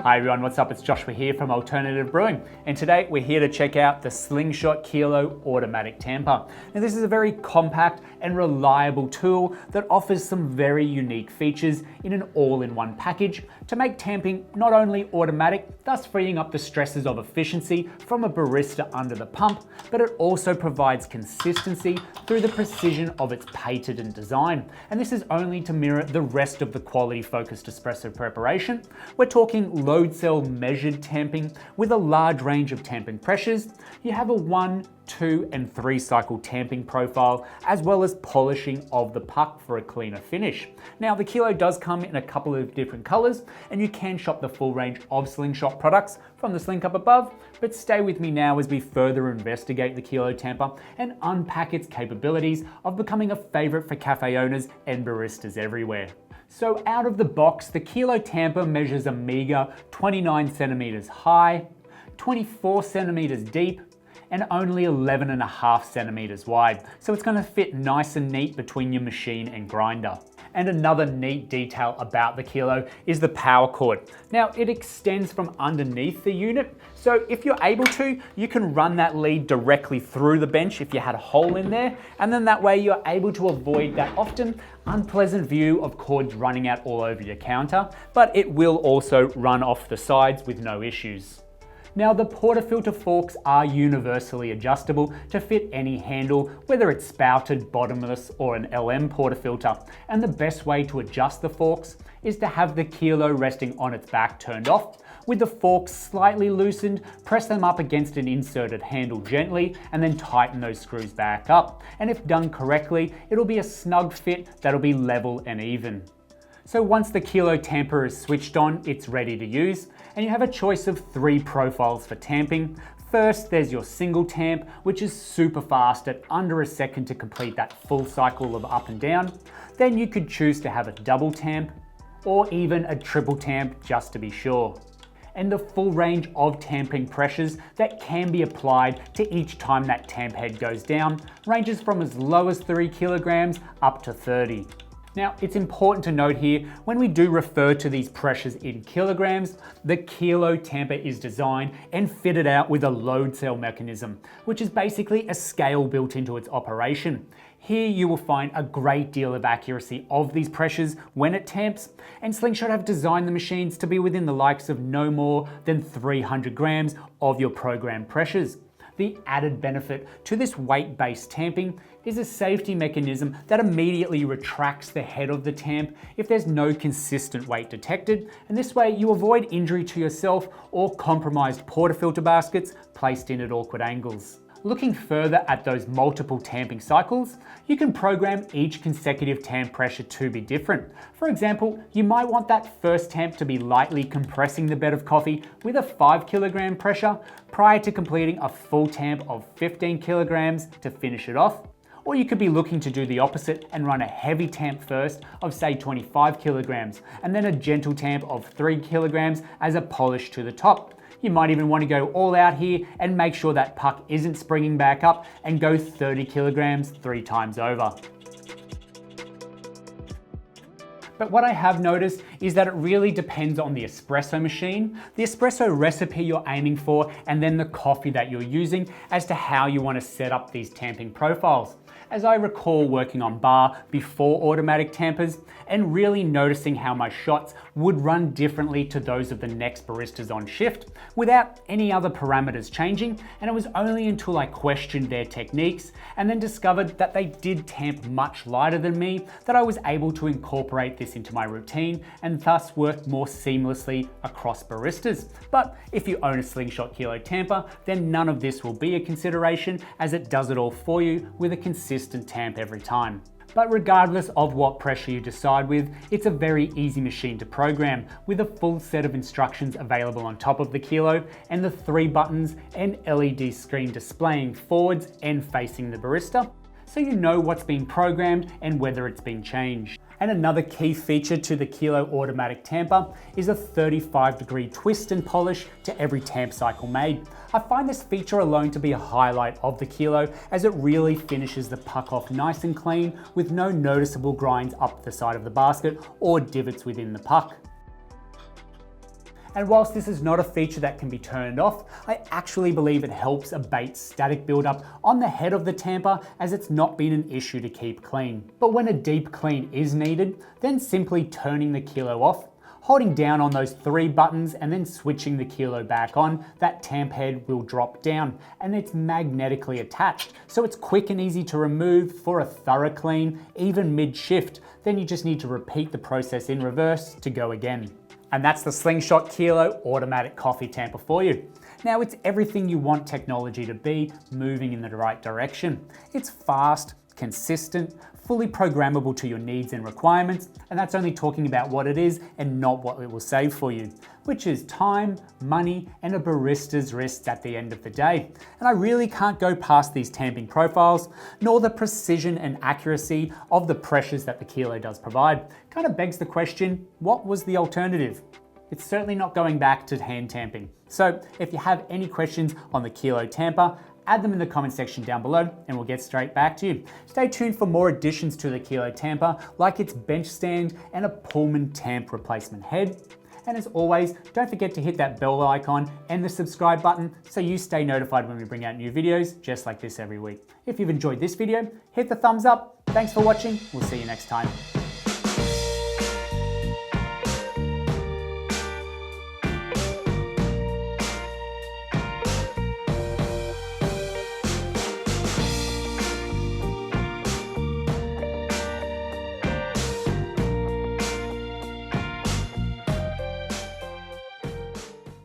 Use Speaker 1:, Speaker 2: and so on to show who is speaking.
Speaker 1: Hi everyone, what's up? It's Joshua here from Alternative Brewing, and today we're here to check out the Slingshot Kilo Automatic Tamper. Now this is a very compact and reliable tool that offers some very unique features in an all-in-one package to make tamping not only automatic, thus freeing up the stresses of efficiency from a barista under the pump, but it also provides consistency through the precision of its patented design. And this is only to mirror the rest of the quality-focused espresso preparation. We're talking load cell measured tamping with a large range of tamping pressures. You have a 1, 2 and 3 cycle tamping profile, as well as polishing of the puck for a cleaner finish. Now the Kilo does come in a couple of different colors, and you can shop the full range of Slingshot products from this link up above, but stay with me now as we further investigate the Kilo Tamper and unpack its capabilities of becoming a favorite for cafe owners and baristas everywhere. So out of the box, the Kilo Tamper measures a meager 29 centimeters high, 24 centimeters deep, and only 11.5 centimeters wide. So it's gonna fit nice and neat between your machine and grinder. And another neat detail about the Kilo is the power cord. Now it extends from underneath the unit, so if you're able to, you can run that lead directly through the bench if you had a hole in there, and then that way you're able to avoid that often unpleasant view of cords running out all over your counter, but it will also run off the sides with no issues. Now the portafilter forks are universally adjustable to fit any handle, whether it's spouted, bottomless, or an LM portafilter. And the best way to adjust the forks is to have the Kilo resting on its back turned off. With the forks slightly loosened, press them up against an inserted handle gently and then tighten those screws back up. And if done correctly, it'll be a snug fit that'll be level and even. So once the Kilo Tamper is switched on, it's ready to use, and you have a choice of 3 profiles for tamping. First, there's your single tamp, which is super fast at under a second to complete that full cycle of up and down. Then you could choose to have a double tamp, or even a triple tamp just to be sure. And the full range of tamping pressures that can be applied to each time that tamp head goes down ranges from as low as 3 kilograms up to 30. Now, it's important to note here, when we do refer to these pressures in kilograms, the Kilo Tamper is designed and fitted out with a load cell mechanism, which is basically a scale built into its operation. Here you will find a great deal of accuracy of these pressures when it tamps, and Slingshot have designed the machines to be within the likes of no more than 300 grams of your programmed pressures. The added benefit to this weight-based tamping is a safety mechanism that immediately retracts the head of the tamp if there's no consistent weight detected, and this way you avoid injury to yourself or compromised portafilter baskets placed in at awkward angles. Looking further at those multiple tamping cycles, you can program each consecutive tamp pressure to be different. For example, you might want that first tamp to be lightly compressing the bed of coffee with a 5 kilogram pressure prior to completing a full tamp of 15 kilograms to finish it off. Or you could be looking to do the opposite and run a heavy tamp first of say 25 kilograms and then a gentle tamp of 3 kilograms as a polish to the top. You might even want to go all out here and make sure that puck isn't springing back up and go 30 kilograms 3 times over. But what I have noticed is that it really depends on the espresso machine, the espresso recipe you're aiming for, and then the coffee that you're using as to how you want to set up these tamping profiles. As I recall working on bar before automatic tampers and really noticing how my shots would run differently to those of the next baristas on shift without any other parameters changing, and it was only until I questioned their techniques and then discovered that they did tamp much lighter than me that I was able to incorporate this into my routine and thus work more seamlessly across baristas. But if you own a Slingshot Kilo Tamper, then none of this will be a consideration as it does it all for you with a consistent tamp every time. But regardless of what pressure you decide with, it's a very easy machine to program with a full set of instructions available on top of the Kilo and the 3 buttons and LED screen displaying forwards and facing the barista, so you know what's been programmed and whether it's been changed. And another key feature to the Kilo Automatic Tamper is a 35-degree twist and polish to every tamp cycle made. I find this feature alone to be a highlight of the Kilo, as it really finishes the puck off nice and clean with no noticeable grinds up the side of the basket or divots within the puck. And whilst this is not a feature that can be turned off, I actually believe it helps abate static buildup on the head of the tamper, as it's not been an issue to keep clean. But when a deep clean is needed, then simply turning the Kilo off, holding down on those 3 buttons and then switching the Kilo back on, that tamp head will drop down and it's magnetically attached. So it's quick and easy to remove for a thorough clean, even mid-shift. Then you just need to repeat the process in reverse to go again. And that's the Slingshot Kilo automatic coffee tamper for you. Now, it's everything you want technology to be, moving in the right direction. It's fast, consistent, fully programmable to your needs and requirements, and that's only talking about what it is and not what it will save for you, which is time, money, and a barista's wrists at the end of the day. And I really can't go past these tamping profiles, nor the precision and accuracy of the pressures that the Kilo does provide. Kind of begs the question, what was the alternative? It's certainly not going back to hand tamping. So if you have any questions on the Kilo tamper, add them in the comment section down below and we'll get straight back to you. Stay tuned for more additions to the Kilo tamper, like its bench stand and a Pullman tamp replacement head. And as always, don't forget to hit that bell icon and the subscribe button so you stay notified when we bring out new videos just like this every week. If you've enjoyed this video, hit the thumbs up. Thanks for watching. We'll see you next time.